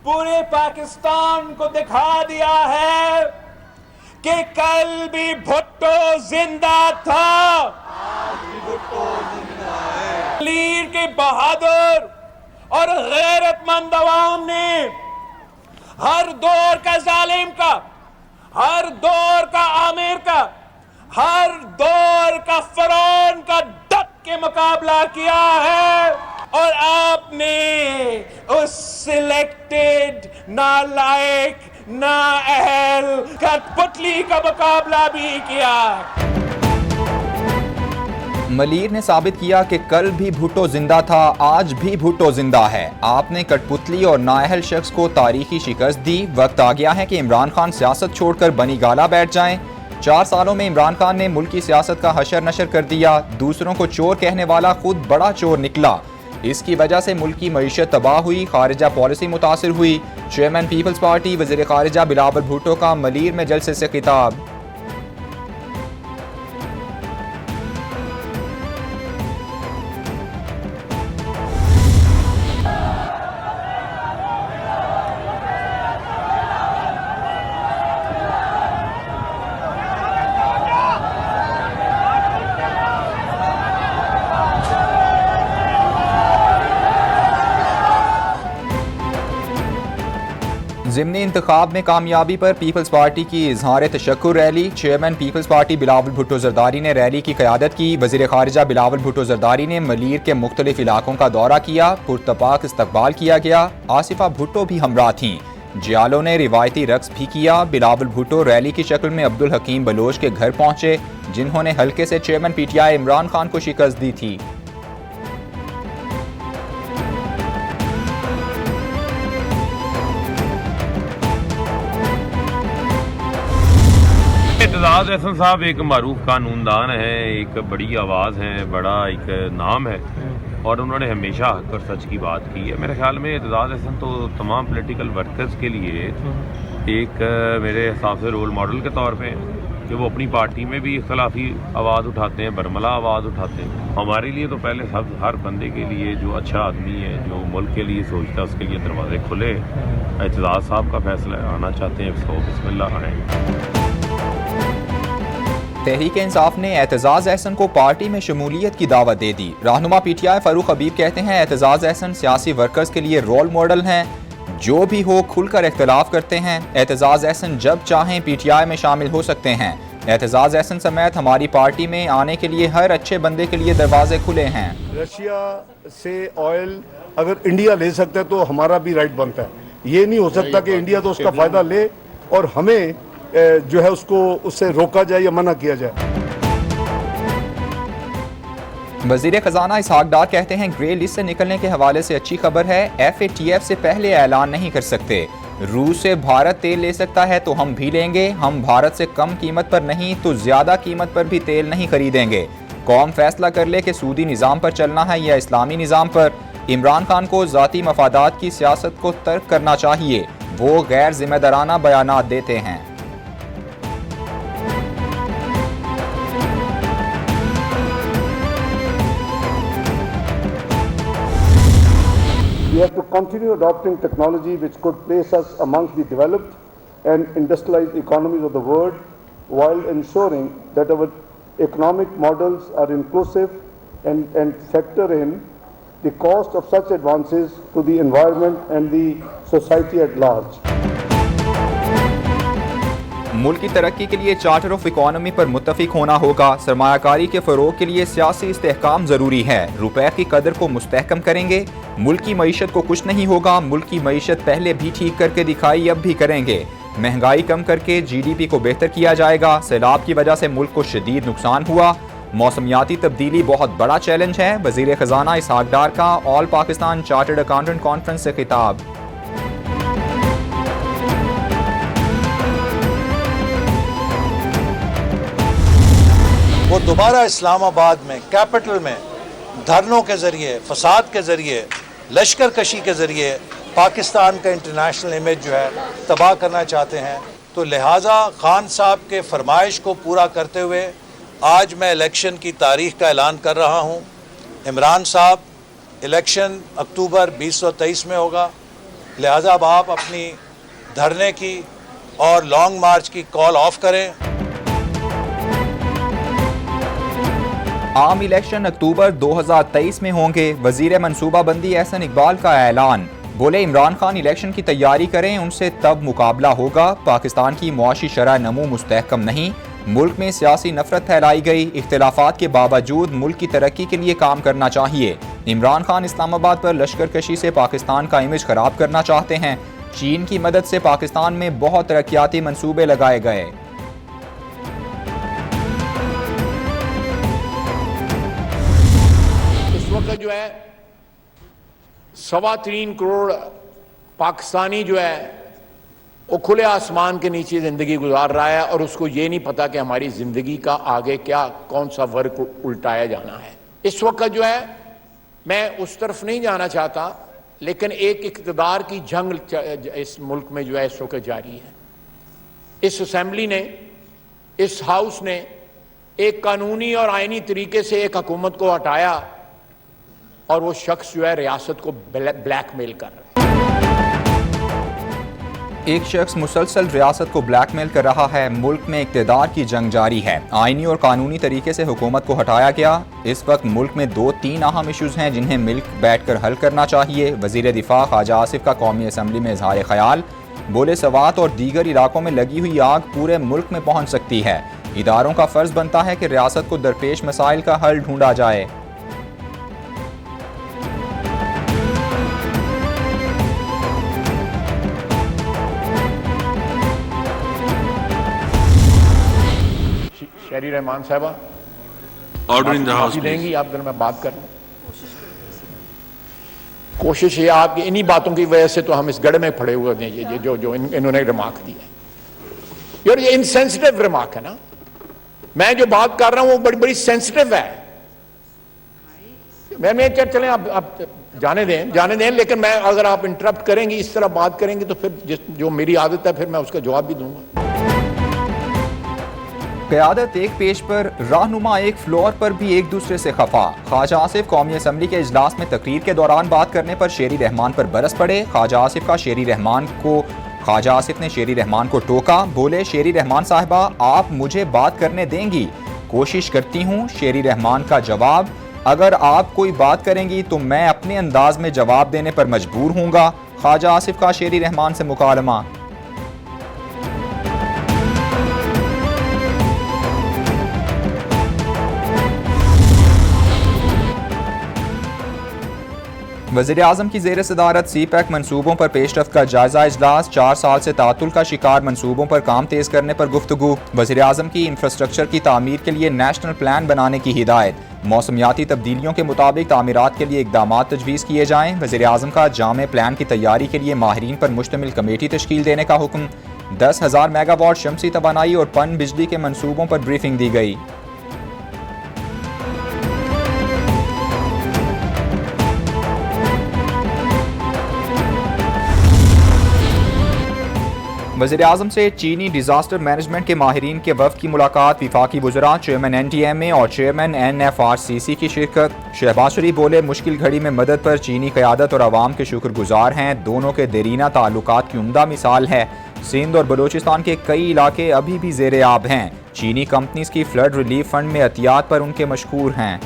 पूरे पाकिस्तान को दिखा दिया है कि कल भी भुट्टो जिंदा था, आज भी भुट्टो जिंदा है। लीर के बहादुर और गैरतमंद अवाम ने हर दौर का जालिम का, हर दौर का आमिर का, हर दौर का फरौन का डट के मुकाबला किया है और आपने उस सिलेक्टेड नालायक नाअहल कठपुतली का मुकाबला भी किया। मलीर ने साबित किया कि कल भी भुट्टो जिंदा था, आज भी भुट्टो जिंदा है। आपने कठपुतली और नाअहल शख्स को तारीखी शिकस्त दी। वक्त आ गया है कि इमरान खान सियासत छोड़कर बनी गाला बैठ जाएं। 4 सालों में इमरान खान ने मुल्क की सियासत का हशर नशर कर दिया। दूसरों को चोर कहने वाला खुद बड़ा चोर निकला। इसकी वजह से मुल्क की मईशत तबाह हुई, खारिजा पॉलिसी मुतासिर हुई। चेयरमैन पीपल्स पार्टी वज़ीर खारिजा बिलावल भुट्टो का मलीर में जलसे से खिताब। ज़िमनी इंतखाब में कामयाबी पर पीपल्स पार्टी की इजहार तशक्कुर rally. Chairman Peoples Party Bilawal Bhutto Zardari ने रैली की क़यादत की। वज़ीर खारिजा बिलावल भुट्टो जरदारी ने मलीर के मुख्तलिफ इलाकों का दौरा किया। पुरतपाक इस्तकबाल किया गया। आसिफा भुट्टो भी हमरा थीं। जियालों ने रिवायती रक्स भी किया। बिलावल भुट्टो रैली की शक्ल में अब्दुल हकीम बलोच के घर पहुंचे, जिन्होंने हल्के से चेयरमैन PTI इमरान खान को शिकस्त दी थी। एतजाज़ अहसन साहब एक मारूफ कानूनदान है, एक बड़ी आवाज़ है, बड़ा एक नाम है और उन्होंने हमेशा हक और सच की बात की है। मेरे ख्याल में एतजाज़ अहसन तो तमाम पॉलिटिकल वर्कर्स के लिए एक मेरे हिसाब से रोल मॉडल के तौर पे कि वो अपनी पार्टी में भी इख्तलाफी आवाज़ उठाते हैं, बरमला आवाज़ उठाते हैं। हमारे लिए तो पहले सब हर बंदे के लिए जो अच्छा आदमी है, जो मुल्क के लिए सोचता है, उसके लिए दरवाजे खुले। एतजाज़ साहब का फैसला आना चाहते हैं, इसको बिस्मिल्लाह आएँ। तहरीक इंसाफ ने एतजाज़ अहसन को पार्टी में शमूलियत की दावत दे दी। रहनुमा PTI फ़ारूक हबीब कहते हैं एतजाज़ अहसन सियासी वर्कर्स के लिए रोल मॉडल हैं, जो भी हो खुलकर इख्तलाफ करते हैं। एतजाज़ अहसन जब चाहें PTI में शामिल हो सकते हैं। एतजाज़ अहसन समेत हमारी पार्टी में आने के लिए हर अच्छे बंदे के लिए दरवाजे खुले हैं। रशिया से ऑयल अगर इंडिया ले सकता है तो हमारा भी राइट बनता है। ये नहीं हो सकता कि इंडिया तो उसका फ़ायदा ले और हमें जो है उसको उससे रोका जाए या मना किया जाए। वज़ीर ख़जाना इसहाक डार कहते हैं ग्रे लिस्ट से निकलने के हवाले से अच्छी खबर है। FATF से पहले ऐलान नहीं कर सकते। रूस से भारत तेल ले सकता है तो हम भी लेंगे। हम भारत से कम कीमत पर नहीं तो ज़्यादा कीमत पर भी तेल नहीं खरीदेंगे। कौम फैसला कर ले कि सूदी निज़ाम पर चलना है या इस्लामी निज़ाम पर। इमरान खान को ज़ाती मफादात की सियासत को तर्क करना चाहिए। वो गैर जिम्मेदाराना बयानात देते हैं। We have to continue adopting technology which could place us amongst the developed and industrialized economies of the world while ensuring that our economic models are inclusive and factor in the cost of such advances to the environment and the society at large. मुल्क की तरक्की के लिए charter of economy पर मुत्तफिक होना होगा। सरमायाकारी के फ़रोग के लिए सियासी इस्तेहकाम ज़रूरी है। रुपए की कदर को मुस्तहकम करेंगे। मुल्क की मईशत को कुछ नहीं होगा। मुल्क की मईशत पहले भी ठीक करके दिखाई, अब भी करेंगे। महंगाई कम करके GDP को बेहतर किया जाएगा। सैलाब की वजह से मुल्क को शदीद नुकसान हुआ। मौसमियाती तब्दीली बहुत बड़ा चैलेंज है। वज़ीर ख़जाना इसहाक डार का all Pakistan chartered accountant conference से खिताब। वो दोबारा इस्लामाबाद में कैपिटल में धरनों के ज़रिए, फसाद के ज़रिए, लश्कर कशी के ज़रिए पाकिस्तान का इंटरनेशनल इमेज जो है तबाह करना चाहते हैं। तो लिहाजा खान साहब के फरमाइश को पूरा करते हुए आज मैं इलेक्शन की तारीख़ का ऐलान कर रहा हूँ। इमरान साहब, इलेक्शन अक्टूबर 2023 में होगा। लिहाजा अब आप अपनी धरने की और लॉन्ग मार्च की कॉल ऑफ करें। आम इलेक्शन अक्टूबर 2023 में होंगे। वजीर मनसूबाबंदी एहसन इकबाल का ऐलान। बोले इमरान खान इलेक्शन की तैयारी करें, उनसे तब मुकाबला होगा। पाकिस्तान की मुआशी शरह नमू मुस्तहकम नहीं। मुल्क में सियासी नफरत फैलाई गई। इख्तिलाफात के बावजूद मुल्क की तरक्की के लिए काम करना चाहिए। इमरान खान इस्लामाबाद पर लश्कर कशी से पाकिस्तान का इमेज खराब करना चाहते हैं। चीन की मदद से पाकिस्तान में बहुत तरक्याती मंसूबे लगाए गए। इस वक्त जो है 3.25 करोड़ पाकिस्तानी जो है वो खुले आसमान के नीचे जिंदगी गुजार रहा है और उसको ये नहीं पता कि हमारी जिंदगी का आगे क्या कौन सा वर्क उल्टाया जाना है। इस वक्त जो है मैं उस तरफ नहीं जाना चाहता, लेकिन एक इक़्तिदार की जंग इस मुल्क में जो है इस वक्त जारी है। इस असेंबली ने, इस हाउस ने एक कानूनी और आईनी तरीके से एक हुकूमत को हटाया और वो शख्स जो है रियासत को ब्लैकमेल कर रहा है। एक शख्स मुसलसल रियासत को ब्लैकमेल कर रहा है। मुल्क में इक़्तिदार की जंग जारी है। आईनी और कानूनी तरीके से हुकूमत को हटाया गया। इस वक्त मुल्क में 2-3 अहम इशूज़ हैं जिन्हें मिलकर बैठकर हल करना चाहिए। वज़ीर दिफा ख्वाजा आसिफ का कौमी असम्बली में इजहार ख्याल। बोले सवात और दीगर इलाकों में लगी हुई आग पूरे मुल्क में पहुँच सकती है। इदारों का फ़र्ज बनता है कि रियासत को दरपेश मसाइल का हल ढूंढा जाए। शहरी रहमान साहबा ऑर्डर इन द हाउस देंगी आप, मैं बात कर कोशिश ये आपकी इन्हीं बातों की वजह से तो हम इस गढ़ में पड़े हुए हैं। ये जो इन्होंने रिमार्क दिया यार, ये इनसेंसिटिव रिमार्क है ना। मैं जो बात कर रहा हूं वो बड़ी बड़ी सेंसिटिव है। मैं चलें आप जाने दें, लेकिन मैं अगर आप इंटरप्ट करेंगी, इस तरह बात करेंगी तो फिर जो मेरी आदत है फिर मैं उसका जवाब भी दूंगा। क़यादत एक पेज पर, रहनुमा एक फ्लोर पर भी एक दूसरे से खफा। ख्वाजा आसिफ कौमी असम्बली के इजलास में तकरीर के दौरान बात करने पर शेरी रहमान पर बरस पड़े। ख्वाजा आसिफ ने शेरी रहमान को टोका। बोले शेरी रहमान साहिबा आप मुझे बात करने देंगी? कोशिश करती हूँ। शेरी रहमान का जवाब, अगर आप कोई बात करेंगी तो मैं अपने अंदाज में जवाब देने पर मजबूर हूँगा। ख्वाजा आसिफ का शेरी रहमान से मुकालमा। वज़ीर-ए-आज़म की ज़ेर सदारत सी-पैक मनसूबों पर पेशरफ्त का जायजा इजलास। 4 साल से तातुल का शिकार मनसूबों पर काम तेज़ करने पर गुफ्तगू। वज़ीर-ए-आज़म की इंफ्रास्ट्रक्चर की तामीर के लिए नेशनल प्लान बनाने की हिदायत। मौसमियाती तब्दीलियों के मुताबिक तामीरात के लिए इक़दामात तजवीज़ किए जाएँ। वज़ीर-ए-आज़म का जामे प्लान की तैयारी के लिए माहिरीन पर मुश्तमिल कमेटी तश्कील देने का हुक्म। 10,000 मेगावाट शमसी तवानाई और पन बिजली के मनसूबों पर ब्रीफिंग दी गई। वज़ीर-ए-आज़म से चीनी डिजास्टर मैनेजमेंट के माहिरीन के वफ़द की मुलाकात। विफाकी वज़रा, चेयरमैन NTMA और चेयरमैन NFRCC की शिरकत। शहबाज शरीफ बोले मुश्किल घड़ी में मदद पर चीनी क़यादत और आवाम के शुक्रगुजार हैं। दोनों के देरीना ताल्लुकात की उम्दा मिसाल है। सिंध और बलूचिस्तान के कई इलाके अभी भी ज़ेरे आब हैं। चीनी कंपनीज की फ्लड रिलीफ फंड में एहतियात पर उनके मशकूर हैं।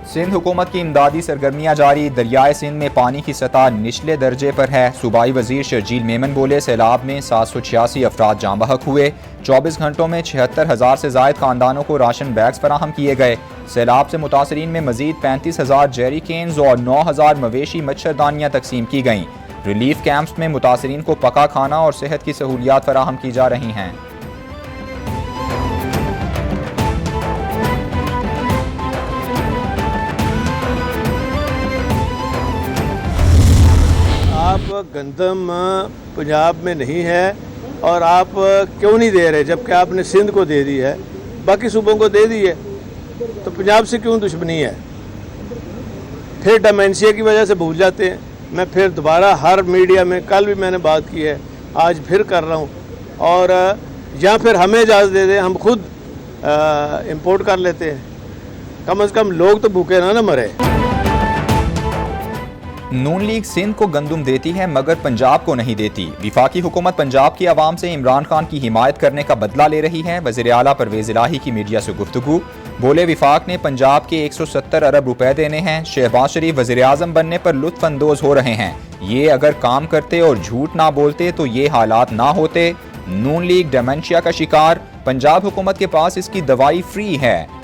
सिंध हुकूमत की इमदादी सरगर्मियाँ जारी। दरियाए सिंध में पानी की सतह निचले दर्जे पर है। सूबाई वजीर शर्जील मेमन बोले सैलाब में 786 अफराद जाँ बहक हुए। 24 घंटों में 76,000 से ज़ायद खानदानों को राशन बैग्स फराहम किए गए। सैलाब से मुतासरीन में मजीद 35,000 जेरी केन्स और 9,000 मवेशी मच्छरदानियाँ तकसीम की गईं। रिलीफ कैंप्स में मुतासरीन को पका खाना और सेहत की सहूलियात फराहम की जा रही हैं। आप गंदम पंजाब में नहीं है और आप क्यों नहीं दे रहे, जबकि आपने सिंध को दे दी है, बाकी सूबों को दे दी है, तो पंजाब से क्यों दुश्मनी है? फिर डेमेंशिया की वजह से भूल जाते हैं। मैं फिर दोबारा हर मीडिया में, कल भी मैंने बात की है, आज फिर कर रहा हूँ। और या फिर हमें इजाज़त दे दें, हम खुद इंपोर्ट कर लेते हैं, कम से कम लोग तो भूखे ना मरे। नून लीग सिंध को गंदुम देती है मगर पंजाब को नहीं देती। विफाकी हुकूमत पंजाब की आवाम से इमरान खान की हिमायत करने का बदला ले रही है। वज़ीर आला परवेज़ इलाही की मीडिया से गुफ्तगू, बोले विफाक ने पंजाब के 170 अरब रुपए देने हैं। शहबाज शरीफ वज़ीर आज़म बनने पर लुत्फ अंदोज हो रहे हैं। ये अगर काम करते और झूठ ना बोलते तो ये हालात ना होते। नून लीग डेमेंशिया का शिकार, पंजाब हुकूमत के पास इसकी दवाई फ्री है।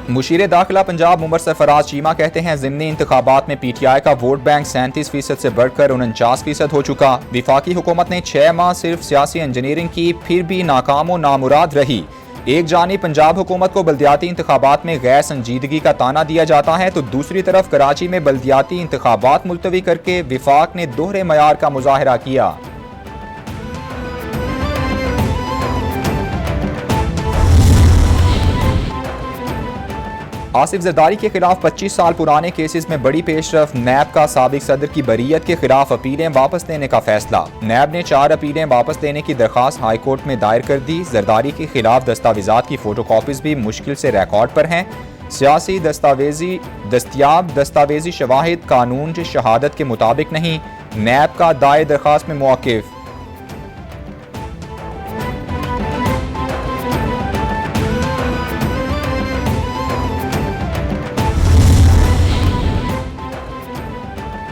मुशीर दाखिला पंजाब उमर सरफराज चीमा कहते हैं ज़िमनी इंतखाबात में PTI का वोट बैंक 37% से बढ़कर 49% हो चुका। विफाकी हुकूमत ने 6 माह सिर्फ सियासी इंजीनियरिंग की, फिर भी नाकाम व नामुराद रही। एक जानी पंजाब हुकूमत को बल्दियाती इंतखाबात में गैर संजीदगी का ताना दिया जाता है तो दूसरी तरफ कराची में बल्दियाती इंतखाबात मुलतवी करके विफाक ने दोहरे मयार का मुजाहरा किया। आसिफ जरदारी के खिलाफ 25 साल पुराने केसेस में बड़ी पेशरफ। नैब का साबिक सदर की बरीयत के खिलाफ अपीलें वापस लेने का फैसला। नैब ने 4 अपीलें वापस लेने की दरखास्त हाई कोर्ट में दायर कर दी। जरदारी के खिलाफ दस्तावेजात की फोटोकॉपीज भी मुश्किल से रिकॉर्ड पर हैं। सियासी दस्तावेजी शवाहिद कानून की शहादत के मुताबिक नहीं। नैब का दायर दरखास्त में मौक़िफ़।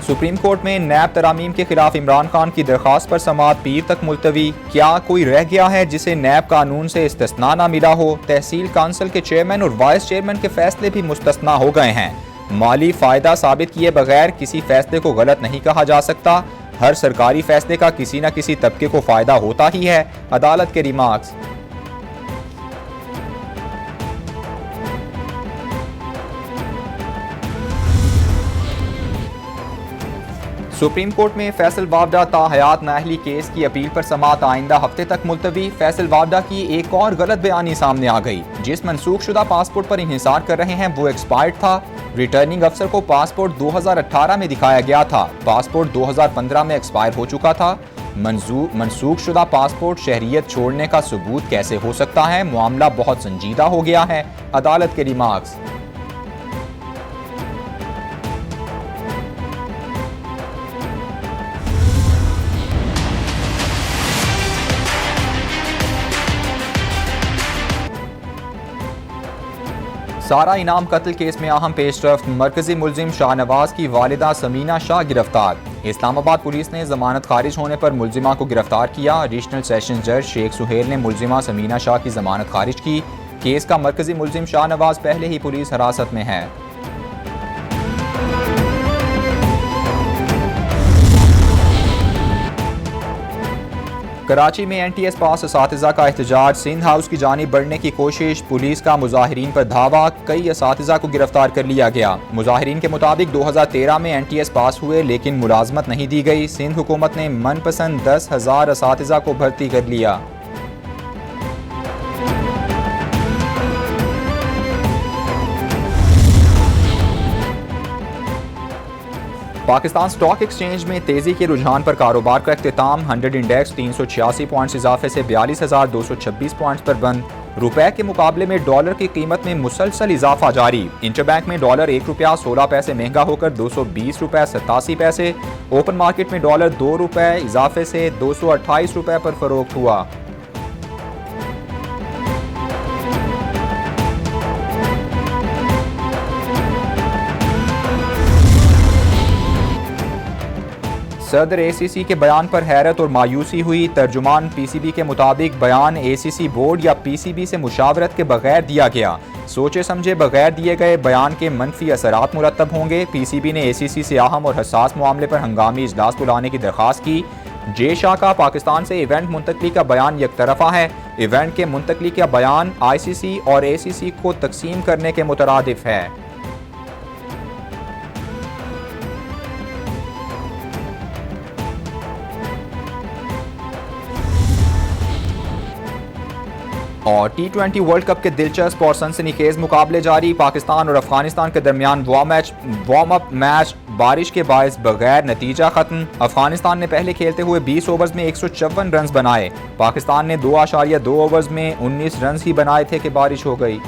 सुप्रीम कोर्ट में नैब तरामीम के खिलाफ इमरान खान की दरखास्त पर समाअत पीर तक मुलतवी। क्या कोई रह गया है जिसे नैब कानून से इस्तिस्ना ना मिला हो? तहसील काउंसिल के चेयरमैन और वाइस चेयरमैन के फैसले भी मुस्तस्ना हो गए हैं। माली फायदा साबित किए बगैर किसी फैसले को गलत नहीं कहा जा सकता। हर सरकारी फैसले का किसी न किसी तबके को फायदा होता ही है। अदालत के रिमार्क्स। सुप्रीम कोर्ट में फैसल वावडा ताहयात नाअहली केस की अपील पर समाअत आइंदा हफ्ते तक मुलतवी। फैसल वावडा की एक और गलत बयानी सामने आ गई। जिस मनसूख शुदा पासपोर्ट पर इंहिसार कर रहे हैं वो एक्सपायर्ड था। रिटर्निंग अफसर को पासपोर्ट 2018 में दिखाया गया था। पासपोर्ट 2015 में एक्सपायर हो चुका था। मनसूख शुदा पासपोर्ट शहरियत छोड़ने का सबूत कैसे हो सकता है? मामला बहुत संजीदा हो गया है। अदालत के रिमार्क्स। सारा इनाम कत्ल केस में अहम पेशरफ्त। मरकजी मुलजिम शाहनवाज की वालिदा समीना शाह गिरफ्तार। इस्लामाबाद पुलिस ने जमानत खारिज होने पर मुलजिमा को गिरफ्तार किया। एडिशनल सेशन जज शेख सुहेल ने मुलजिमा समीना शाह की जमानत खारिज की। केस का मरकजी मुलजिम शाहनवाज पहले ही पुलिस हिरासत में है। कराची में NTS पास असातिज़ा का एहतजाज। सिंध हाउस की जानिब बढ़ने की कोशिश। पुलिस का मुजाहिरीन पर धावा। कई असातिज़ा को गिरफ्तार कर लिया गया। मुजाहिरीन के मुताबिक 2013 में NTS पास हुए लेकिन मुलाजमत नहीं दी गई। सिंध हुकूमत ने मनपसंद 10,000 असातिज़ा को भर्ती कर लिया। पाकिस्तान स्टॉक एक्सचेंज में तेजी के रुझान पर कारोबार का इख्तिताम। 100 इंडेक्स 386 पॉइंट्स इजाफे से 42,226 पॉइंट्स पर बंद। रुपए के मुकाबले में डॉलर की कीमत में मुसलसल इजाफा जारी। इंटरबैंक में डॉलर 1 रुपया 16 पैसे महंगा होकर 220 रुपये 87 पैसे। ओपन मार्केट में डॉलर 2 रुपये इजाफे से 228 रुपये पर फरोख्त हुआ। सदर ACC के बयान पर हैरत और मायूसी हुई। तर्जुमान PCB के मुताबिक बयान ACC बोर्ड या PCB से मुशावरत के बगैर दिया गया। सोचे समझे बगैर दिए गए बयान के मनफी असरात मुरतब होंगे। PCB ने ACC से अहम और हसास मामले पर हंगामी इजलास बुलाने की दरख्वास्त की। जे शाह का पाकिस्तान से इवेंट मुंतकली का बयान एक तरफा है। इवेंट के मुंतकली का बयान ICC और ACC को तकसीम करने के मुतरादिफ है। और T20 वर्ल्ड कप के दिलचस्प और सनसनीखेज मुकाबले जारी। पाकिस्तान और अफगानिस्तान के दरमियान वार्म अप मैच बारिश के बायस बगैर नतीजा खत्म। अफगानिस्तान ने पहले खेलते हुए 20 ओवर्स में 154 रन बनाए। पाकिस्तान ने 2.2 ओवर्स में 19 रन ही बनाए थे कि बारिश हो गई।